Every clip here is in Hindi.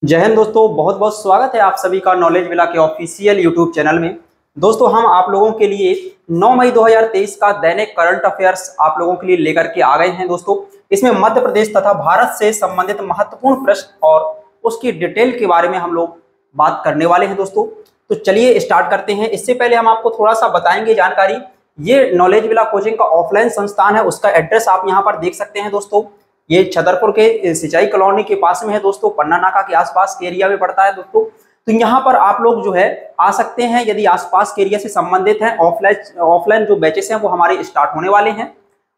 जय हिंद दोस्तों, बहुत बहुत स्वागत है आप सभी का नॉलेज विला के ऑफिशियल यूट्यूब चैनल में। दोस्तों, हम आप लोगों के लिए 9 मई 2023 का दैनिक करंट अफेयर्स आप लोगों के लिए लेकर के आ गए हैं। दोस्तों, इसमें मध्य प्रदेश तथा भारत से संबंधित महत्वपूर्ण प्रश्न और उसकी डिटेल के बारे में हम लोग बात करने वाले हैं। दोस्तों, तो चलिए स्टार्ट करते हैं। इससे पहले हम आपको थोड़ा सा बताएंगे जानकारी। ये नॉलेज विला कोचिंग का ऑफलाइन संस्थान है, उसका एड्रेस आप यहाँ पर देख सकते हैं। दोस्तों, ये छतरपुर के सिंचाई कॉलोनी के पास में है। दोस्तों, पन्ना नाका के आसपास के एरिया में पड़ता है। दोस्तों, तो यहाँ पर आप लोग जो है आ सकते हैं यदि आसपास के एरिया से संबंधित हैं। ऑफलाइन जो बैचेस हैं वो हमारे स्टार्ट होने वाले हैं।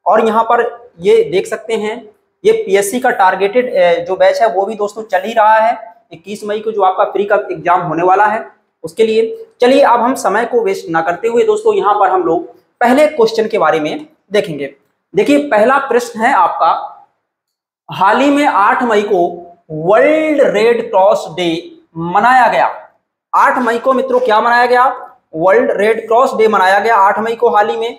और यहाँ पर ये देख सकते हैं, ये पीएससी का टारगेटेड जो बैच है वो भी दोस्तों चल ही रहा है। 21 मई को जो आपका प्री का एग्जाम होने वाला है उसके लिए। चलिए अब हम समय को वेस्ट ना करते हुए दोस्तों यहाँ पर हम लोग पहले क्वेश्चन के बारे में देखेंगे। देखिए, पहला प्रश्न है आपका, हाल ही में 8 मई को वर्ल्ड रेड क्रॉस डे मनाया गया। 8 मई को मित्रों क्या मनाया गया? वर्ल्ड रेड क्रॉस डे मनाया गया 8 मई को हाल ही में।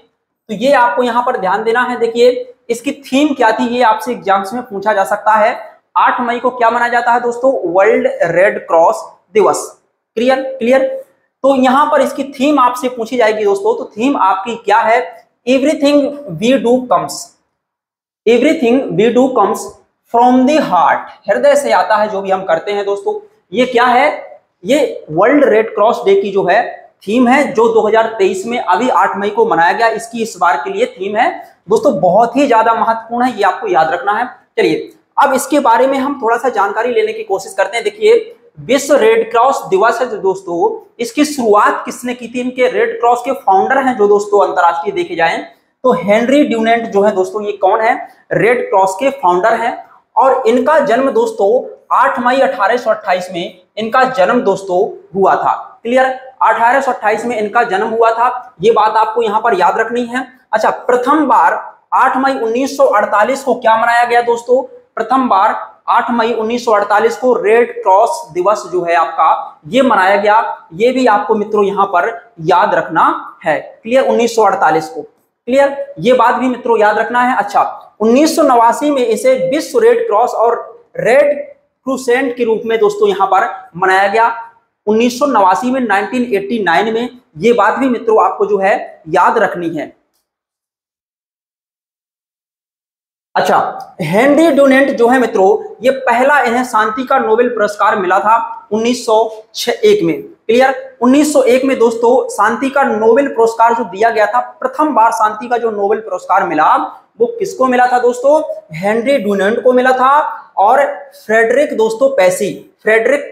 तो ये आपको यहाँ पर ध्यान देना है। देखिए, इसकी थीम क्या थी ये आपसे एग्जाम्स में पूछा जा सकता है। 8 मई को क्या मनाया जाता है दोस्तों? वर्ल्ड रेड क्रॉस दिवस। क्लियर। तो यहाँ पर इसकी थीम आपसे पूछी जाएगी दोस्तों। तो थीम आपकी क्या है? Everything we do comes from the heart. हृदय से आता है जो भी हम करते हैं। दोस्तों, ये क्या है? ये वर्ल्ड रेड क्रॉस डे की जो है थीम है, जो 2023 में अभी 8 मई को मनाया गया। इसकी इस बार के लिए थीम है दोस्तों, बहुत ही ज्यादा महत्वपूर्ण है, ये आपको याद रखना है। चलिए अब इसके बारे में हम थोड़ा सा जानकारी लेने की कोशिश करते हैं। देखिए, विश्व रेड क्रॉस दिवस है जो दोस्तों, इसकी शुरुआत किसने की थी? इनके रेड क्रॉस के फाउंडर हैं जो दोस्तों अंतरराष्ट्रीय देखे जाए तो हेनरी ड्यूनेंट जो है दोस्तों, ये कौन है? रेड क्रॉस के फाउंडर हैं। और इनका जन्म दोस्तों 8 मई 1828 में इनका जन्म दोस्तों हुआ था। क्लियर, 1828 में इनका जन्म हुआ था, ये बात आपको यहाँ पर याद रखनी है। अच्छा, प्रथम बार 8 मई 1948 को क्या मनाया गया दोस्तों? प्रथम बार 8 मई 1948 को रेड क्रॉस दिवस जो है आपका ये मनाया गया। ये भी आपको मित्रों यहाँ पर याद रखना है। क्लियर, 1948 को। क्लियर, ये बात भी मित्रों याद रखना है। अच्छा, 1989 में इसे विश्व रेड क्रॉस और रेड क्रूसेंट के रूप में दोस्तों यहां पर मनाया गया। 1989 में 1989 में ये बात भी मित्रों आपको जो है याद रखनी है। अच्छा, हेनरी ड्यूनेंट जो है मित्रों, ये पहला इन्हें शांति का नोबेल पुरस्कार मिला था 1901 में। क्लियर, 1901 में दोस्तों शांति का नोबेल पुरस्कार जो दिया गया था, प्रथम बार शांति का जो नोबेल पुरस्कार मिला वो किसको मिला था दोस्तों? हेनरी ड्यूनेंट को मिला था और फ्रेडरिक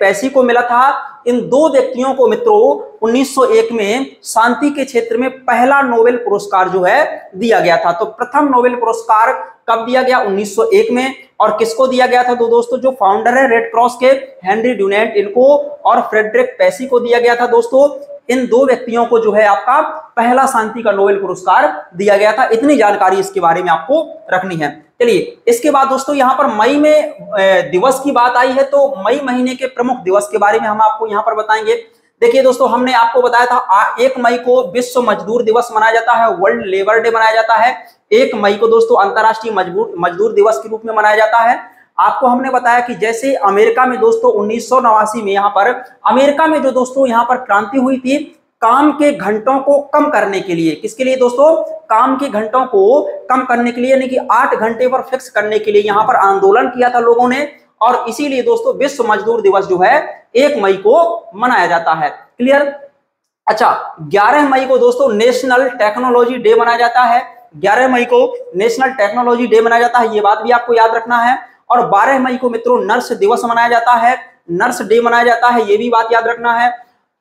पैसी को मिला था। इन दो व्यक्तियों को मित्रों 1901 में शांति के क्षेत्र में पहला नोबेल पुरस्कार जो है दिया गया था। तो प्रथम नोबेल पुरस्कार कब दिया गया? 1901 में। और किसको दिया गया था? तो दोस्तों जो फाउंडर है रेड क्रॉस के, हेनरी ड्यूनेंट, इनको और फ्रेडरिक पैसी को दिया गया था। दोस्तों, इन दो व्यक्तियों को जो है आपका पहला शांति का नोबेल पुरस्कार दिया गया था। इतनी जानकारी इसके बारे में आपको रखनी है। चलिए, इसके बाद दोस्तों यहाँ पर मई में दिवस की बात आई है, तो मई महीने के प्रमुख दिवस के बारे में हम आपको यहाँ पर बताएंगे। देखिए दोस्तों, हमने आपको बताया था 1 मई को विश्व मजदूर दिवस मनाया जाता है, वर्ल्ड लेबर डे मनाया जाता है। 1 मई को दोस्तों अंतरराष्ट्रीय मजदूर दिवस के रूप में मनाया जाता है। आपको हमने बताया कि जैसे अमेरिका में दोस्तों 1989 में यहाँ पर अमेरिका में जो दोस्तों यहाँ पर क्रांति हुई थी काम के घंटों को कम करने के लिए। किसके लिए दोस्तों? काम के घंटों को कम करने के लिए, यानी कि 8 घंटे पर फिक्स करने के लिए यहाँ पर आंदोलन किया था लोगों ने। और इसीलिए दोस्तों विश्व मजदूर दिवस जो है 1 मई को मनाया जाता है। क्लियर। अच्छा, 11 मई को दोस्तों नेशनल टेक्नोलॉजी डे मनाया जाता है। 11 मई को नेशनल टेक्नोलॉजी डे मनाया जाता है, ये बात भी आपको याद रखना है। और 12 मई को मित्रों नर्स दिवस मनाया जाता है, नर्स डे मनाया जाता है, ये भी बात याद रखना है।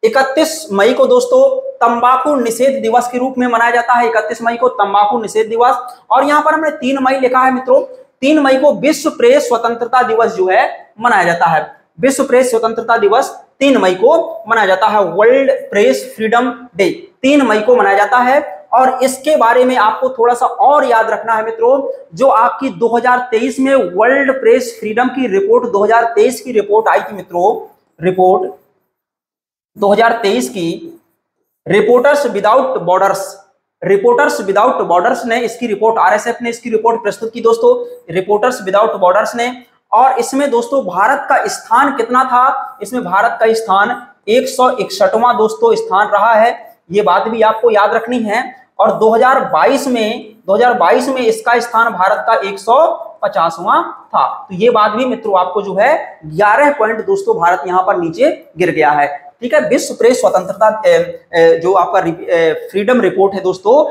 31 मई को दोस्तों तंबाकू निषेध दिवस के रूप में मनाया जाता है। 31 मई को तंबाकू निषेध दिवस। और यहाँ पर हमने 3 मई लिखा है मित्रों, 3 मई को विश्व प्रेस स्वतंत्रता दिवस जो है मनाया जाता है। विश्व प्रेस स्वतंत्रता दिवस 3 मई को मनाया जाता है। वर्ल्ड प्रेस फ्रीडम डे 3 मई को मनाया जाता है। और इसके बारे में आपको थोड़ा सा और याद रखना है मित्रों, जो आपकी 2023 में वर्ल्ड प्रेस फ्रीडम की रिपोर्ट 2023 की रिपोर्ट आई थी मित्रों, रिपोर्ट 2023 की रिपोर्टर्स विदाउट बॉर्डर्स ने इसकी रिपोर्ट, आरएसएफ ने इसकी रिपोर्ट प्रस्तुत की दोस्तों। रिपोर्टर्स विदाउट बॉर्डर्स ने और इसमें दोस्तों भारत का स्थान कितना था, इसमें भारत का स्थान 161वां दोस्तों स्थान रहा है, ये बात भी आपको याद रखनी है। और 2022 में इसका स्थान भारत का 150वां था। तो ये बात भी मित्रों आपको जो है 11 पॉइंट दोस्तों भारत यहां पर नीचे गिर गया है। ठीक है, विश्व प्रेस स्वतंत्रता जो आपका फ्रीडम रिपोर्ट है दोस्तों,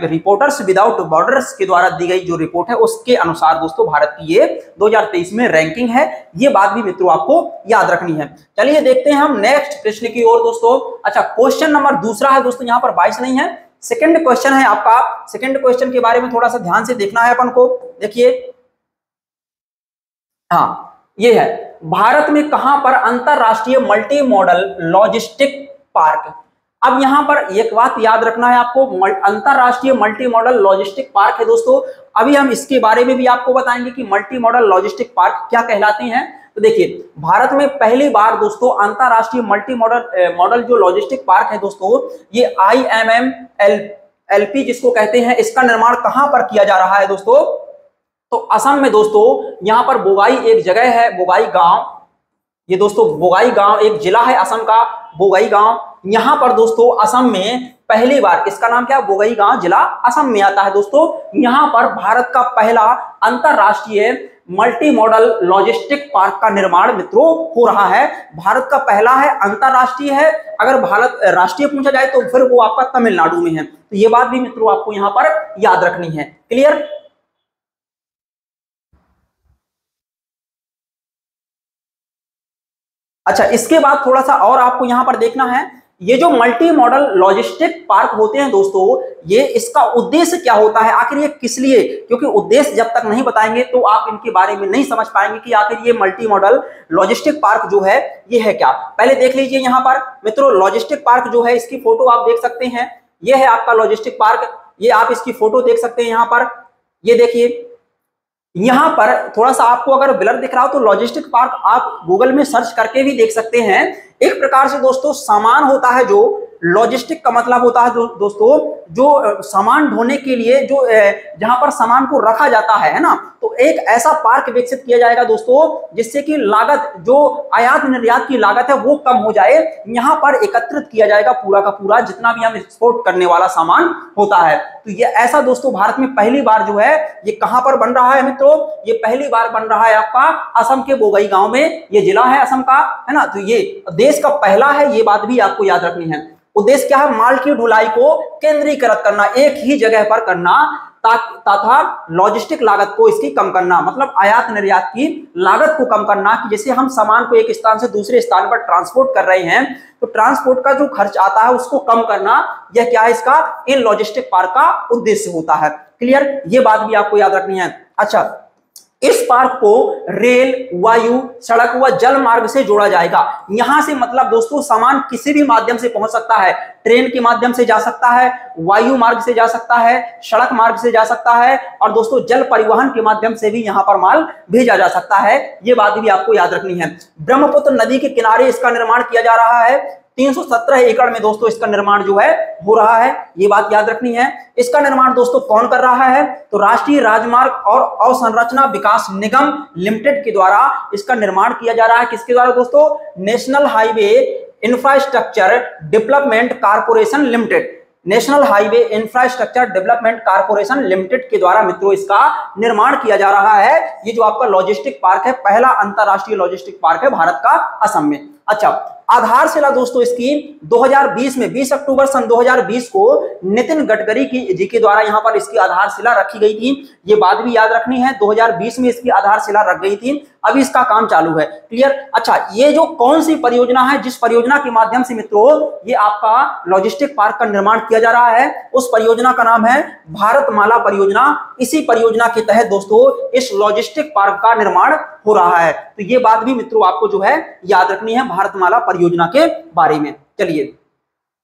रिपोर्टर्स विदाउट बॉर्डर्स के द्वारा दी गई जो रिपोर्ट है उसके अनुसार दोस्तों भारत की ये 2023 में रैंकिंग है। ये बात भी मित्रों आपको याद रखनी है। चलिए देखते हैं हम नेक्स्ट प्रश्न की ओर दोस्तों। अच्छा, क्वेश्चन नंबर दूसरा है दोस्तों, यहाँ पर 22 नहीं है, सेकंड क्वेश्चन है आपका। सेकंड क्वेश्चन के बारे में थोड़ा सा ध्यान से देखना है अपन को। देखिए, हाँ ये है, भारत में कहां पर अंतरराष्ट्रीय मल्टी मॉडल लॉजिस्टिक पार्क। अब यहां पर एक बात याद रखना है आपको, अंतरराष्ट्रीय मल्टी मॉडल लॉजिस्टिक पार्क है दोस्तों। अभी हम इसके बारे में भी आपको बताएंगे कि मल्टी मॉडल लॉजिस्टिक पार्क क्या कहलाते हैं। तो देखिए, भारत में पहली बार दोस्तों अंतरराष्ट्रीय मल्टी मॉडल जो लॉजिस्टिक पार्क है दोस्तों, ये IMMLP जिसको कहते हैं, इसका निर्माण कहां पर किया जा रहा है दोस्तों, तो असम में दोस्तों। यहां पर बोगाई एक जगह है, बोगाई गांव, ये दोस्तों बोगाई गांव एक जिला है असम का, बोगाई गांव। यहां पर दोस्तों असम में पहली बार, इसका नाम क्या है, बोगाई गांव जिला असम में आता है दोस्तों। यहां पर भारत का पहला अंतरराष्ट्रीय मल्टी मॉडल लॉजिस्टिक पार्क का निर्माण मित्रों हो रहा है। भारत का पहला है, अंतरराष्ट्रीय है। अगर भारत राष्ट्रीय पूछा जाए तो फिर वो आपका तमिलनाडु में है। तो ये बात भी मित्रों आपको यहां पर याद रखनी है। क्लियर? अच्छा, इसके बाद थोड़ा सा और आपको यहां पर देखना है, ये जो मल्टी मॉडल लॉजिस्टिक पार्क होते हैं दोस्तों, ये इसका उद्देश्य क्या होता है, आखिर ये किस लिए, क्योंकि उद्देश्य जब तक नहीं बताएंगे तो आप इनके बारे में नहीं समझ पाएंगे कि आखिर ये मल्टी मॉडल लॉजिस्टिक पार्क जो है ये है क्या। पहले देख लीजिए यहां पर मित्रों, लॉजिस्टिक पार्क जो है इसकी फोटो आप देख सकते हैं, ये है आपका लॉजिस्टिक पार्क, ये आप इसकी फोटो देख सकते हैं यहां पर। ये देखिए, यहां पर थोड़ा सा आपको अगर ब्लर दिख रहा हो तो लॉजिस्टिक पार्क आप गूगल में सर्च करके भी देख सकते हैं। एक प्रकार से दोस्तों सामान होता है, जो लॉजिस्टिक का मतलब होता है दोस्तों जो सामान ढोने के लिए जो जहां पर सामान को रखा जाता है ना, तो एक ऐसा पार्क विकसित किया जाएगा दोस्तों जिससे कि लागत, जो आयात निर्यात की लागत है वो कम हो जाए। यहां पर एकत्रित किया जाएगा पूरा का पूरा जितना भी हम एक्सपोर्ट करने वाला सामान होता है। तो ये ऐसा दोस्तों भारत में पहली बार जो है ये कहां पर बन रहा है मित्रों, ये पहली बार बन रहा है आपका असम के बोगाई गांव में, ये जिला है असम का, है ना। तो ये देश का पहला है, ये बात भी आपको याद रखनी है। उद्देश्य क्या है, माल की ढुलाई को केंद्रीकृत करना, एक ही जगह पर करना, तथा लॉजिस्टिक लागत को इसकी कम करना, मतलब आयात निर्यात की लागत को कम करना, कि जैसे हम सामान को एक स्थान से दूसरे स्थान पर ट्रांसपोर्ट कर रहे हैं तो ट्रांसपोर्ट का जो खर्च आता है उसको कम करना, यह क्या है इसका, इन लॉजिस्टिक पार्क का उद्देश्य होता है। क्लियर? ये बात भी आपको याद रखनी है। अच्छा, इस पार्क को रेल, वायु, सड़क व जल मार्ग से जोड़ा जाएगा। यहां से मतलब दोस्तों सामान किसी भी माध्यम से पहुंच सकता है, ट्रेन के माध्यम से जा सकता है, वायु मार्ग से जा सकता है, सड़क मार्ग से जा सकता है, और दोस्तों जल परिवहन के माध्यम से भी यहां पर माल भेजा जा सकता है। ये बात भी आपको याद रखनी है। ब्रह्मपुत्र नदी के किनारे इसका निर्माण किया जा रहा है। 317 एकड़ में दोस्तों इसका निर्माण जो है हो रहा है, ये बात याद रखनी है। इसका निर्माण दोस्तों कौन कर रहा है, तो राष्ट्रीय राजमार्ग और अवसंरचना विकास निगम लिमिटेड के द्वारा इसका निर्माण किया जा रहा है। किसके द्वारा दोस्तों, national highway infrastructure development corporation limited, national highway infrastructure development corporation limited के द्वारा मित्रों इसका निर्माण किया जा रहा है। ये जो आपका लॉजिस्टिक पार्क है, पहला अंतरराष्ट्रीय लॉजिस्टिक पार्क है भारत का असम में। अच्छा, आधारशिला दोस्तों इसकी 2020 में 20 अक्टूबर सन 2020 को नितिन गडकरी जी के द्वारा यहां पर इसकी आधारशिला रखी गई थी। ये बात भी याद रखनी है, 2020 में इसकी आधारशिला रख गई थी, अभी इसका काम चालू है। क्लियर? अच्छा, ये जो कौन सी परियोजना है, जिस परियोजना के माध्यम से मित्रों ये आपका लॉजिस्टिक पार्क का निर्माण किया जा रहा है, उस परियोजना का नाम है भारतमाला परियोजना। इसी परियोजना के तहत दोस्तों इस लॉजिस्टिक पार्क का निर्माण हो रहा है। तो ये बात भी मित्रों आपको जो है याद रखनी है भारतमाला परियोजना के बारे में। चलिए,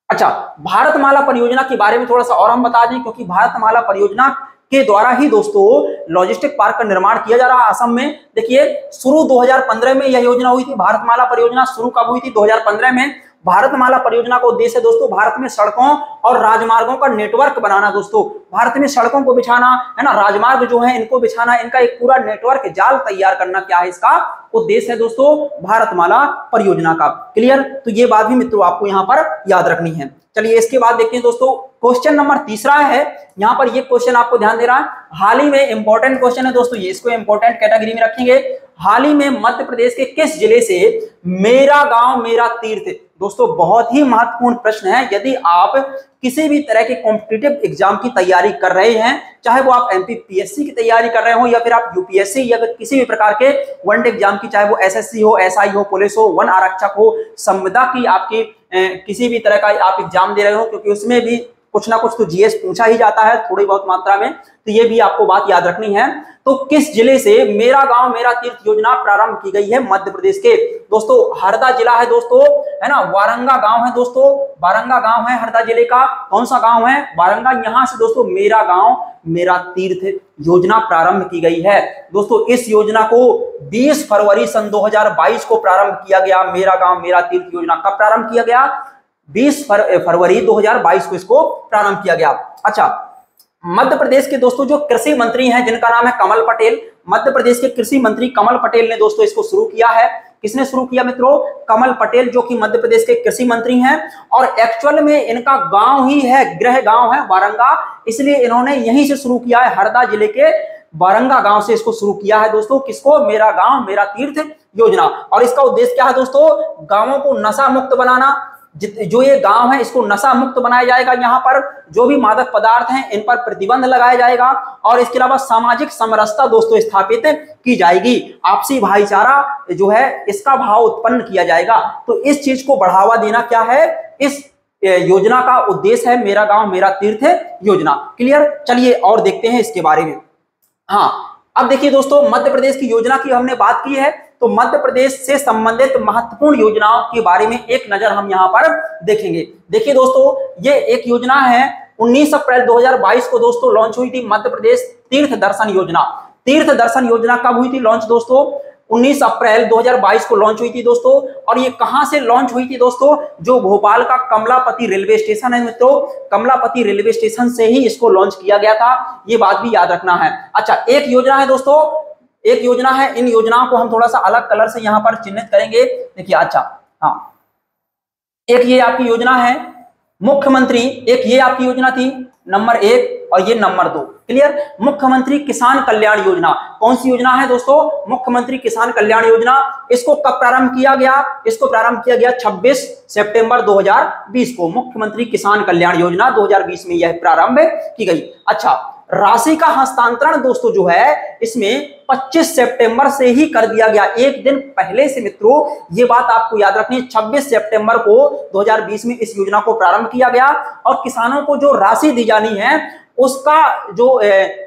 अच्छा, भारतमाला परियोजना के बारे में थोड़ा सा और हम बता दें, क्योंकि भारतमाला परियोजना के द्वारा ही दोस्तों लॉजिस्टिक पार्क का निर्माण किया जा रहा है असम में। देखिए, शुरू 2015 में यह योजना हुई थी, भारतमाला परियोजना शुरू कब हुई थी, 2015 में, भारतमाला परियोजना का उद्देश्य है दोस्तों भारत में सड़कों और राजमार्गों का नेटवर्क बनाना। दोस्तों भारत में सड़कों को बिछाना है ना, राजमार्ग जो है इनको बिछाना, इनका एक पूरा नेटवर्क जाल तैयार करना क्या है इसका उद्देश्य है दोस्तों भारतमाला परियोजना का। क्लियर, तो ये बात भी मित्रों आपको यहाँ पर याद रखनी है। चलिए इसके बाद देखते हैं दोस्तों, क्वेश्चन नंबर तीसरा है यहाँ पर, ये क्वेश्चन आपको ध्यान देना है, हाल ही में इंपॉर्टेंट क्वेश्चन है दोस्तों, ये इसको इंपॉर्टेंट कैटेगरी में रखेंगे। हाल ही में मध्य प्रदेश के किस जिले से मेरा गांव मेरा तीर्थ, दोस्तों बहुत ही महत्वपूर्ण प्रश्न है। यदि आप किसी भी तरह के कॉम्पिटिटिव एग्जाम की तैयारी कर रहे हैं, चाहे वो आप एमपीपीएससी की तैयारी कर रहे हो या फिर आप यूपीएससी या फिर किसी भी प्रकार के वन एग्जाम की, चाहे वो एसएससी हो, एसआई हो, पुलिस हो, वन आरक्षक हो, संविदा की आपकी किसी भी तरह का आप एग्जाम दे रहे हो, क्योंकि उसमें भी कुछ ना कुछ तो जीएस पूछा ही जाता है थोड़ी बहुत मात्रा में, तो ये भी आपको बात याद रखनी है। तो किस जिले से मेरा गांव मेरा तीर्थ योजना प्रारंभ की गई है? मध्य प्रदेश के दोस्तों हरदा जिला है दोस्तों, है ना, वारंगा गांव है दोस्तों, वारंगा गांव है हरदा जिले का। कौन सा गांव है? वारंगा। यहां से दोस्तों मेरा गांव मेरा तीर्थ योजना प्रारंभ की गई है। दोस्तों इस योजना को 20 फरवरी सन 2022 को प्रारंभ किया गया। मेरा गांव मेरा तीर्थ योजना कब प्रारंभ किया गया? 20 फरवरी 2022 को इसको प्रारंभ किया गया। अच्छा, मध्य प्रदेश के दोस्तों जो कृषि मंत्री हैं जिनका नाम है कमल पटेल, मध्य प्रदेश के कृषि मंत्री कमल पटेल ने दोस्तों इसको शुरू किया है। किसने शुरू किया मित्रों? कमल पटेल, जो कि मध्य प्रदेश के कृषि मंत्री हैं, और एक्चुअल में इनका गांव ही है, गृह गांव है वारंगा, इसलिए इन्होंने यहीं से शुरू किया है, हरदा जिले के वारंगा गांव से इसको शुरू किया है दोस्तों। किसको? मेरा गांव मेरा तीर्थ योजना। और इसका उद्देश्य क्या है दोस्तों? गांवों को नशा मुक्त बनाना। जो ये गांव है इसको नशा मुक्त बनाया जाएगा, यहाँ पर जो भी मादक पदार्थ हैं इन पर प्रतिबंध लगाया जाएगा, और इसके अलावा सामाजिक समरसता दोस्तों स्थापित की जाएगी, आपसी भाईचारा जो है इसका भाव उत्पन्न किया जाएगा। तो इस चीज को बढ़ावा देना क्या है, इस योजना का उद्देश्य है मेरा गांव मेरा तीर्थ योजना। क्लियर, चलिए और देखते हैं इसके बारे में। हाँ, अब देखिए दोस्तों मध्य प्रदेश की योजना की हमने बात की है, तो मध्य प्रदेश से संबंधित महत्वपूर्ण योजनाओं के बारे में एक नजर हम यहाँ पर देखेंगे। देखिए दोस्तों ये एक योजना है 19 अप्रैल 2022 को दोस्तों लॉन्च हुई थी, मध्य प्रदेश तीर्थ दर्शन योजना। तीर्थ दर्शन योजना कब हुई थी लॉन्च दोस्तों? 19 अप्रैल 2022 को लॉन्च हुई थी दोस्तों। और ये कहां से लॉन्च हुई थी दोस्तों? जो भोपाल का कमलापति रेलवे स्टेशन है मित्रों, कमलापति रेलवे स्टेशन से ही इसको लॉन्च किया गया था, ये बात भी याद रखना है। अच्छा, एक योजना है दोस्तों, एक योजना है, इन योजनाओं को हम थोड़ा सा अलग कलर से यहां पर चिन्हित करेंगे। देखिए, अच्छा हाँ, एक ये आपकी योजना है मुख्यमंत्री, एक ये आपकी योजना थी नंबर 1 और ये नंबर 2। क्लियर, मुख्यमंत्री किसान कल्याण योजना। कौन सी योजना है दोस्तों? मुख्यमंत्री किसान कल्याण योजना। इसको कब प्रारंभ किया गया? इसको प्रारंभ किया गया 26 सितंबर 2020 को। मुख्यमंत्री किसान कल्याण योजना 2020 में यह प्रारंभ की गई। अच्छा, राशि का हस्तांतरण दोस्तों जो है इसमें 25 सितंबर से ही कर दिया गया, एक दिन पहले से मित्रों, ये बात आपको याद रखनी है। 26 सितंबर को 2020 में इस योजना को प्रारंभ किया गया, और किसानों को जो राशि दी जानी है उसका जो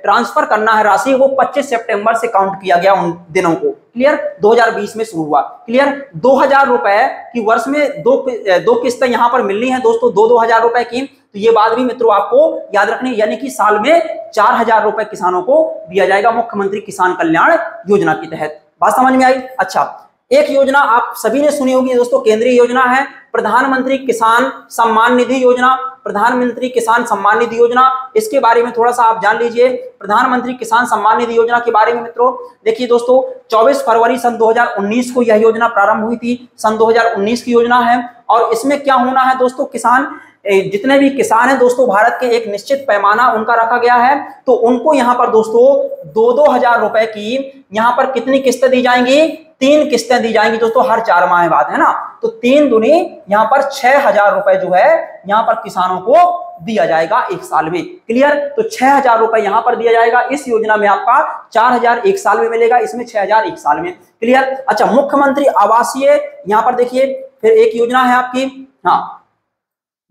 ट्रांसफर करना है राशि, वो 25 सितंबर से काउंट किया गया उन दिनों को। क्लियर, 2020 में शुरू हुआ। क्लियर, 2000 रुपए की वर्ष में दो किस्तें यहां पर मिलनी है दोस्तों, 2000 रुपए की। तो ये बात भी मित्रों आपको याद रखनी है, यानी कि साल में 4000 रुपए किसानों को दिया जाएगा मुख्यमंत्री किसान कल्याण योजना के तहत। बात समझ में आई? अच्छा, एक योजना आप सभी ने सुनी होगी दोस्तों, केंद्रीय योजना है प्रधानमंत्री किसान सम्मान निधि योजना। प्रधानमंत्री किसान सम्मान निधि योजना, इसके बारे में थोड़ा सा आप जान लीजिए। प्रधानमंत्री किसान सम्मान निधि योजना के बारे में मित्रों देखिए दोस्तों, 24 फरवरी सन 2019 को यह योजना प्रारंभ हुई थी, सन 2019 की योजना है। और इसमें क्या होना है दोस्तों, किसान जितने भी किसान हैं दोस्तों भारत के, एक निश्चित पैमाना उनका रखा गया है, तो उनको यहाँ पर दोस्तों 2-2 हजार रुपए की यहाँ पर कितनी किस्तें दी जाएंगी? 3 किस्तें दी जाएंगी दोस्तों, हर 4 माह बाद, है ना। तो 3 दूनी यहाँ पर 6000 रुपए जो है यहाँ पर किसानों को दिया जाएगा एक साल में। क्लियर, तो 6000 रुपए यहाँ पर दिया जाएगा। इस योजना में आपका 4000 एक साल में मिलेगा, इसमें 6000 एक साल में। क्लियर। अच्छा, मुख्यमंत्री आवासीय, यहाँ पर देखिए फिर एक योजना है आपकी, हाँ,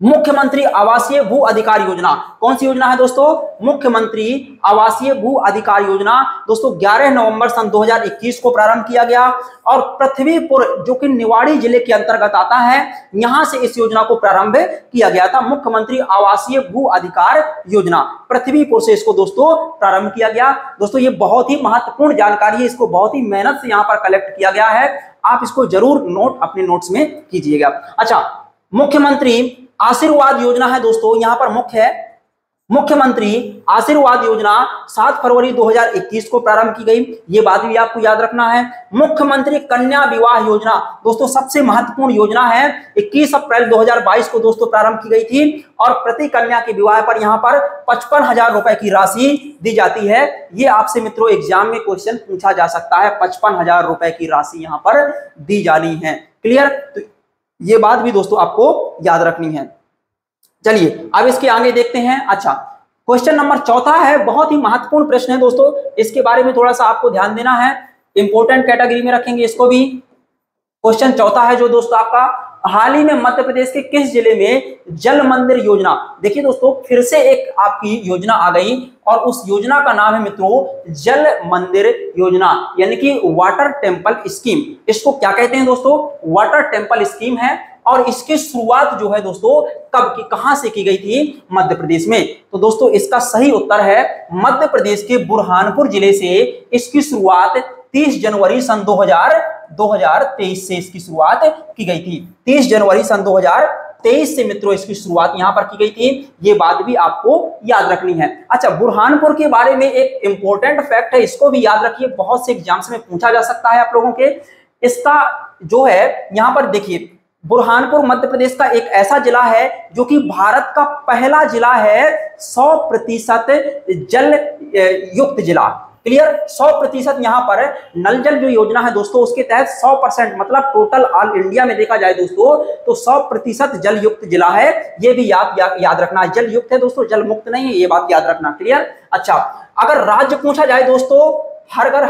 मुख्यमंत्री आवासीय भू अधिकार योजना। कौन सी योजना है दोस्तों? मुख्यमंत्री आवासीय भू अधिकार योजना दोस्तों 11 नवंबर सन 2021 को प्रारंभ किया गया, और पृथ्वीपुर जो कि निवाड़ी जिले के अंतर्गत आता है, यहां से इस योजना को प्रारंभ किया गया था। मुख्यमंत्री आवासीय भू अधिकार योजना पृथ्वीपुर से इसको दोस्तों प्रारंभ किया गया। दोस्तों ये बहुत ही महत्वपूर्ण जानकारी है, इसको बहुत ही मेहनत से यहाँ पर कलेक्ट किया गया है, आप इसको जरूर नोट अपने नोट्स में कीजिएगा। अच्छा, मुख्यमंत्री आशीर्वाद योजना है दोस्तों, यहां पर मुख्य है मुख्यमंत्री आशीर्वाद योजना 7 फरवरी 2021 को प्रारंभ की गई, ये बात भी आपको याद रखना है। मुख्यमंत्री कन्या विवाह योजना दोस्तों सबसे महत्वपूर्ण योजना है, 21 अप्रैल 2022 को दोस्तों प्रारंभ की गई थी और प्रति कन्या के विवाह पर यहां पर 55,000 रुपए की राशि दी जाती है। ये आपसे मित्रों एग्जाम में क्वेश्चन पूछा जा सकता है, 55,000 रुपए की राशि यहां पर दी जानी है। क्लियर? तो ये बात भी दोस्तों आपको याद रखनी है। चलिए अब इसके आगे देखते हैं। अच्छा, क्वेश्चन नंबर 4 है, बहुत ही महत्वपूर्ण प्रश्न है दोस्तों, इसके बारे में थोड़ा सा आपको ध्यान देना है, इंपॉर्टेंट कैटेगरी में रखेंगे इसको भी। क्वेश्चन 4 है जो दोस्तों आपका, हाल ही में मध्य प्रदेश के किस जिले में जल मंदिर योजना, देखिए दोस्तों फिर से एक आपकी योजना आ गई और उस योजना का नाम है मित्रों जल मंदिर योजना, यानी कि वाटर टेम्पल स्कीम। इसको क्या कहते हैं दोस्तों? वाटर टेम्पल स्कीम है और इसकी शुरुआत जो है दोस्तों कब की, कहां से की गई थी? मध्य प्रदेश में। तो दोस्तों इसका सही उत्तर है मध्य प्रदेश के बुरहानपुर जिले से इसकी शुरुआत 30 जनवरी सन 2023 से इसकी शुरुआत की गई थी। 30 जनवरी सन 2023 से मित्रों इसकी शुरुआत यहां पर की गई थी, ये बात भी आपको याद रखनी है। अच्छा, बुरहानपुर के बारे में एक इंपॉर्टेंट फैक्ट है, इसको भी याद रखिए, बहुत से एग्जाम्स में पूछा जा सकता है आप लोगों के। इसका जो है यहां पर देखिए, बुरहानपुर मध्य प्रदेश का एक ऐसा जिला है जो कि भारत का पहला जिला है 100% जल युक्त जिला। क्लियर? 100% यहां पर नल जल जो योजना है दोस्तों उसके तहत 100% मतलब टोटल ऑल इंडिया में देखा जाए दोस्तों तो 100% जल युक्त जिला है, ये भी याद रखना है। जल युक्त है दोस्तों, जल मुक्त नहीं है, ये बात याद रखना। क्लियर? अच्छा, अगर राज्य पूछा जाए दोस्तों, हर घर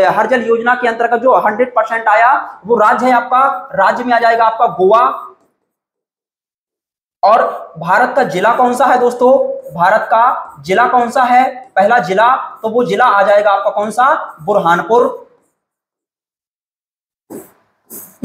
हर जल योजना के अंतर्गत जो 100% आया वो राज्य है आपका, राज्य में आ जाएगा आपका गोवा। और भारत का जिला कौन सा है दोस्तों? भारत का जिला कौन सा है? पहला जिला, तो वो जिला आ जाएगा आपका कौन सा? बुरहानपुर।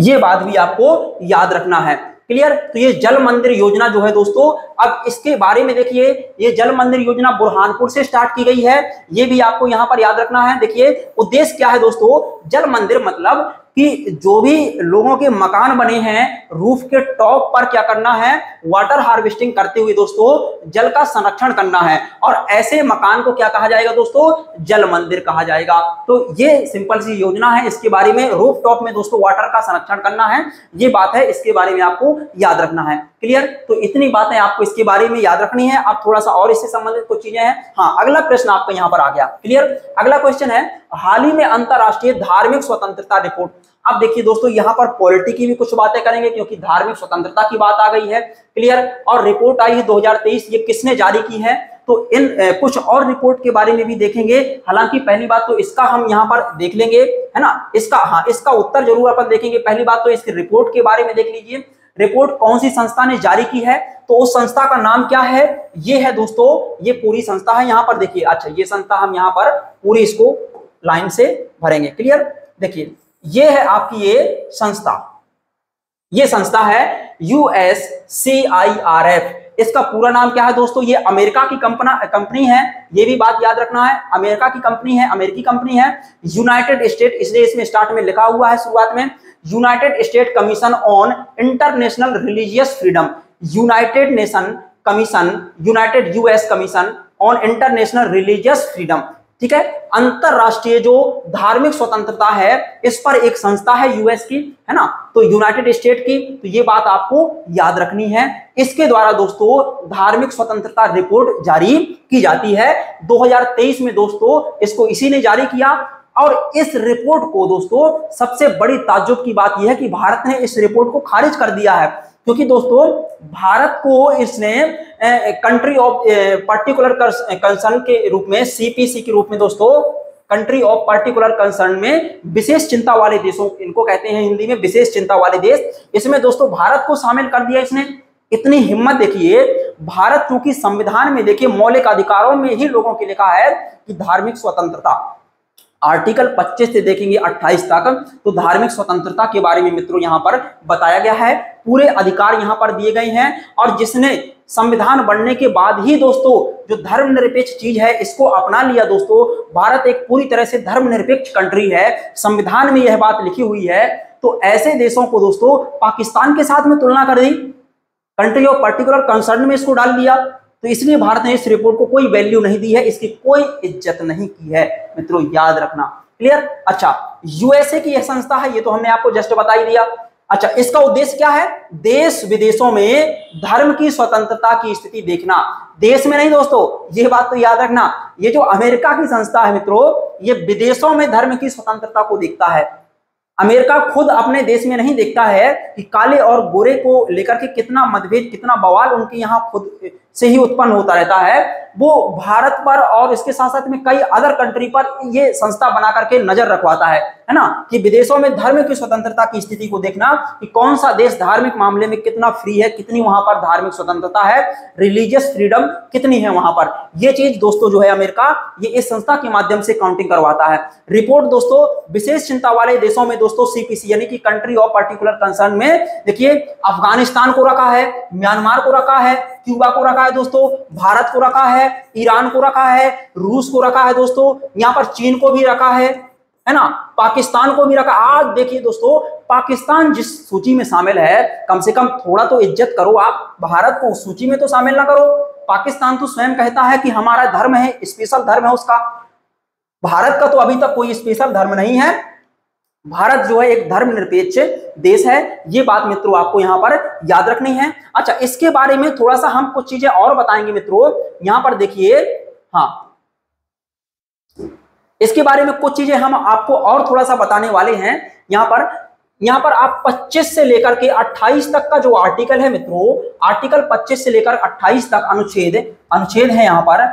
ये बात भी आपको याद रखना है। क्लियर? तो ये जल मंदिर योजना जो है दोस्तों, अब इसके बारे में देखिए, ये जल मंदिर योजना बुरहानपुर से स्टार्ट की गई है, ये भी आपको यहां पर याद रखना है। देखिए उद्देश्य क्या है दोस्तों, जल मंदिर मतलब कि जो भी लोगों के मकान बने हैं रूफ के टॉप पर क्या करना है, वाटर हार्वेस्टिंग करते हुए दोस्तों जल का संरक्षण करना है, और ऐसे मकान को क्या कहा जाएगा दोस्तों? जल मंदिर कहा जाएगा। तो ये सिंपल सी योजना है, इसके बारे में रूफ टॉप में दोस्तों वाटर का संरक्षण करना है, ये बात है, इसके बारे में आपको याद रखना है। क्लियर? तो इतनी बातें आपको इसके बारे में याद रखनी है। अब थोड़ा सा और इससे संबंधित कुछ चीजें हैं। हाँ, अगला प्रश्न आपका यहां पर आ गया। क्लियर? अगला क्वेश्चन है, हाल ही में अंतरराष्ट्रीय धार्मिक स्वतंत्रता रिपोर्ट। अब देखिए दोस्तों यहां पर पॉलिटी की भी कुछ बातें करेंगे क्योंकि धार्मिक स्वतंत्रता की बात आ गई है। क्लियर? और रिपोर्ट आई है 2023, ये किसने जारी की है? तो इन कुछ और रिपोर्ट के बारे में भी देखेंगे। हालांकि पहली बात तो इसका हम यहां पर देख लेंगे, है ना, इसका, हाँ, इसका उत्तर जरूर अपन देखेंगे। पहली बात तो इसकी रिपोर्ट के बारे में देख लीजिए, रिपोर्ट कौन सी संस्था ने जारी की है, तो उस संस्था का नाम क्या है? ये है दोस्तों, ये पूरी संस्था है, यहां पर देखिए। अच्छा, ये संस्था हम यहां पर पूरी इसको लाइन से भरेंगे। क्लियर? देखिए ये है आपकी ये संस्था है USCIRF। इसका पूरा नाम क्या है दोस्तों? ये अमेरिका की कंपनी है, ये भी बात याद रखना है, अमेरिका की कंपनी है, अमेरिकी कंपनी है। यूनाइटेड स्टेट, इसलिए इसमें स्टार्ट में लिखा हुआ है शुरुआत में, United state commission on international religious freedom, United US commission on international religious freedom. ठीक है, अंतरराष्ट्रीय जो धार्मिक स्वतंत्रता है इस पर एक संस्था है यूएस की, है ना, तो यूनाइटेड स्टेट की। तो ये बात आपको याद रखनी है। इसके द्वारा दोस्तों धार्मिक स्वतंत्रता रिपोर्ट जारी की जाती है 2023 में दोस्तों, इसको इसी ने जारी किया। और इस रिपोर्ट को दोस्तों सबसे बड़ी ताज्जुब की बात यह है कि भारत ने इस रिपोर्ट को खारिज कर दिया है, क्योंकि दोस्तों भारत को इसने कंट्री ऑफ पर्टिकुलर कंसर्न के रूप में, CPC के रूप में दोस्तों, कंट्री ऑफ पर्टिकुलर कंसर्न में विशेष चिंता वाले देशों, इनको कहते हैं हिंदी में विशेष चिंता वाले देश, इसमें दोस्तों भारत को शामिल कर दिया इसने। इतनी हिम्मत देखिए, भारत क्योंकि संविधान में देखिए मौलिक अधिकारों में ही लोगों के लिखा है कि धार्मिक स्वतंत्रता, आर्टिकल 25 से देखेंगे 28 तक, तो धार्मिक स्वतंत्रता के बारे में मित्रों यहां पर बताया गया है, पूरे अधिकार यहां पर दिए गए हैं। और जिसने संविधान बनने के बाद ही दोस्तों जो धर्मनिरपेक्ष चीज है इसको अपना लिया दोस्तों, भारत एक पूरी तरह से धर्मनिरपेक्ष कंट्री है, संविधान में यह बात लिखी हुई है। तो ऐसे देशों को दोस्तों पाकिस्तान के साथ में तुलना कर दी, कंट्री ऑफ पर्टिकुलर कंसर्न में इसको डाल दिया, तो इसलिए भारत ने इस रिपोर्ट को कोई वैल्यू नहीं दी है, इसकी कोई इज्जत नहीं की है मित्रों, याद रखना। क्लियर। अच्छा, यूएसए की यह संस्था है, ये तो हमने आपको जस्ट बता ही दिया। अच्छा, इसका उद्देश्य क्या है? देश विदेशों में धर्म की स्वतंत्रता की स्थिति देखना, देश में नहीं दोस्तों, ये बात तो याद रखना। ये जो अमेरिका की संस्था है मित्रों, ये विदेशों में धर्म की स्वतंत्रता को देखता है। अमेरिका खुद अपने देश में नहीं देखता है कि काले और गोरे को लेकर के कितना मतभेद, कितना बवाल उनके यहाँ खुद से ही उत्पन्न होता रहता है। वो भारत पर और इसके साथ साथ में कई अदर कंट्री पर ये संस्था बना करके नजर रखवाता है ना, कि विदेशों में धर्म की स्वतंत्रता की स्थिति को देखना कि कौन सा देश धार्मिक मामले में कितना फ्री है, कितनी वहां पर धार्मिक स्वतंत्रता है, रिलीजियस फ्रीडम कितनी है वहां पर। ये चीज दोस्तों जो है अमेरिका, ये इस संस्था के माध्यम से काउंटिंग करवाता है। रिपोर्ट दोस्तों विशेष चिंता वाले देशों में दोस्तों सीपीसी यानी कि कंट्री ऑफ पर्टिकुलर कंसर्न में देखिए अफगानिस्तान को रखा है, म्यांमार को रखा है, क्यूबा को रखा है दोस्तों, भारत को रखा है, ईरान को रखा है, रूस को रखा है दोस्तों, यहाँ पर चीन को भी रखा है ना, पाकिस्तान को भी रखा। आज देखिए दोस्तों, पाकिस्तान जिस सूची में शामिल है, कम से कम थोड़ा तो इज्जत करो आप, भारत को उस सूची में तो शामिल ना करो। पाकिस्तान तो स्वयं कहता है कि हमारा धर्म है, स्पेशल धर्म है उसका। भारत का तो अभी तक कोई स्पेशल धर्म नहीं है, भारत जो है एक धर्मनिरपेक्ष देश है। ये बात मित्रों आपको यहां पर याद रखनी है। अच्छा, इसके बारे में थोड़ा सा हम कुछ चीजें और बताएंगे मित्रों। यहां पर देखिए, हाँ, इसके बारे में कुछ चीजें हम आपको और थोड़ा सा बताने वाले हैं। यहां पर आप 25 से लेकर के 28 तक का जो आर्टिकल है मित्रों, आर्टिकल 25 से लेकर 28 तक अनुच्छेद है यहां पर।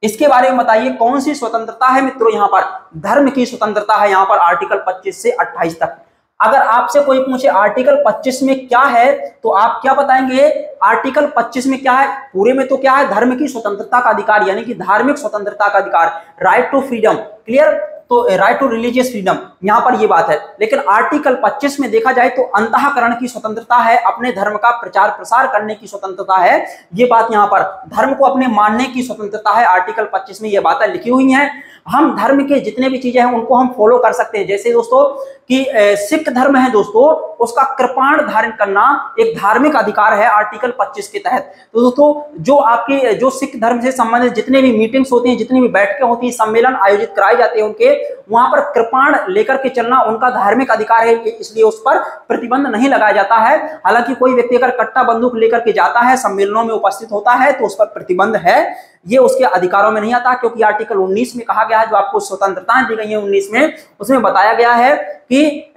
इसके बारे में बताइए कौन सी स्वतंत्रता है मित्रों, यहां पर धर्म की स्वतंत्रता है यहां पर आर्टिकल 25 से 28 तक। अगर आपसे कोई पूछे आर्टिकल 25 में क्या है, तो आप क्या बताएंगे? आर्टिकल 25 में क्या है? पूरे में तो क्या है? धर्म की स्वतंत्रता का अधिकार, यानी कि धार्मिक स्वतंत्रता का अधिकार, राइट टू फ्रीडम। क्लियर। तो राइट टू रिलीजियस फ्रीडम, यहां पर ये बात है। लेकिन आर्टिकल 25 में देखा जाए तो अंतःकरण की स्वतंत्रता है, अपने धर्म का प्रचार प्रसार करने की स्वतंत्रता है। ये बात यहां पर धर्म को अपने मानने की स्वतंत्रता है। आर्टिकल 25 में ये बातें लिखी हुई हैं। हम धर्म के जितने भी चीजें हैं उनको हम फॉलो कर सकते हैं। जैसे दोस्तों कि सिख धर्म है दोस्तों, उसका कृपाण धारण करना एक धार्मिक अधिकार है आर्टिकल 25 के तहत। तो दोस्तों जो आपके जो सिख धर्म से संबंधित जितने भी मीटिंग्स होती हैं, जितनी भी बैठकें होती हैं, सम्मेलन आयोजित कराए जाते हैं, उनके वहां पर कृपाण लेकर के चलना उनका धार्मिक अधिकार है, इसलिए उस पर प्रतिबंध नहीं लगाया जाता है। हालांकि कोई व्यक्ति अगर कट्टा बंदूक लेकर के जाता है, सम्मेलनों में उपस्थित होता है, तो उस पर प्रतिबंध है, ये उसके अधिकारों में नहीं आता। क्योंकि आर्टिकल 19 में कहा गया है, जो आपको स्वतंत्रताएं दी गई हैं 19 में, उसमें बताया गया है कि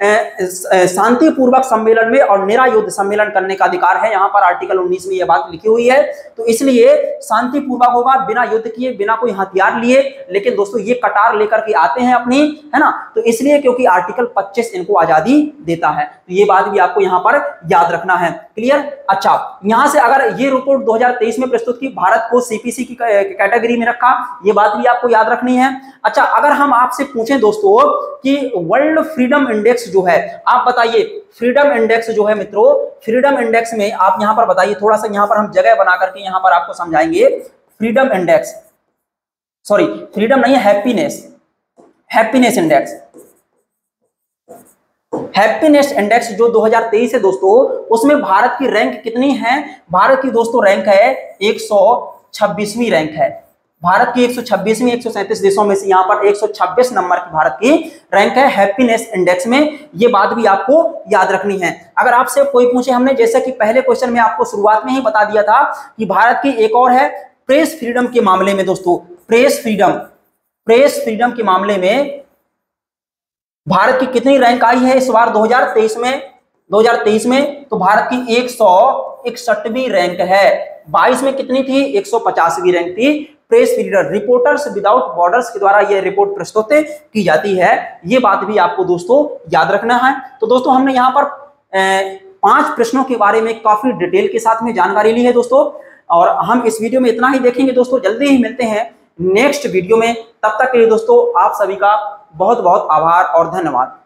शांतिपूर्वक सम्मेलन में और निरायुध सम्मेलन करने का अधिकार है। यहाँ पर आर्टिकल 19 में यह बात लिखी हुई है। तो इसलिए शांतिपूर्वक होगा, बिना युद्ध किए, बिना कोई हथियार लिए। लेकिन दोस्तों ये कटार लेकर के आते हैं अपनी, है ना, तो इसलिए क्योंकि आर्टिकल 25 इनको आजादी देता है। तो ये बात भी आपको यहाँ पर याद रखना है। क्लियर। अच्छा, यहां से अगर ये रिपोर्ट 2023 में प्रस्तुत की, भारत को सीपीसी की कैटेगरी में रखा, ये बात भी आपको याद रखनी है। अच्छा, अगर हम आपसे पूछें दोस्तों कि वर्ल्ड फ्रीडम इंडेक्स जो है, आप बताइए फ्रीडम इंडेक्स जो है मित्रों, फ्रीडम इंडेक्स में आप यहां पर बताइए, थोड़ा सा यहां पर हम जगह बना करके यहां पर आपको समझाएंगे। फ्रीडम इंडेक्स, सॉरी फ्रीडम नहीं है, हैप्पीनेस इंडेक्स। हैप्पीनेस इंडेक्स जो 2023 है दोस्तों, उसमें भारत की रैंक कितनी है? भारत की दोस्तों रैंक है 126वीं रैंक है। भारत की 126वीं, 137 देशों में से यहाँ पर 126 नंबर की भारत की रैंक है हैप्पीनेस इंडेक्स में। ये बात भी आपको याद रखनी है। अगर आपसे कोई पूछे, हमने जैसे कि पहले क्वेश्चन में आपको शुरुआत में ही बता दिया था कि भारत की एक और है प्रेस फ्रीडम के मामले में दोस्तों, प्रेस फ्रीडम के मामले में भारत की कितनी रैंक आई है इस बार 2023 में? तो भारत की 161वीं रैंक है। 22 में कितनी थी? 150वीं रैंक थी। Press freedom, reporters without borders के द्वारा यह रिपोर्ट प्रस्तुत की जाती है। ये बात भी आपको दोस्तों याद रखना है। तो दोस्तों हमने यहाँ पर 5 प्रश्नों के बारे में काफी डिटेल के साथ में जानकारी ली है दोस्तों, और हम इस वीडियो में इतना ही देखेंगे दोस्तों। जल्दी ही मिलते हैं नेक्स्ट वीडियो में। तब तक के लिए दोस्तों आप सभी का बहुत बहुत आभार और धन्यवाद।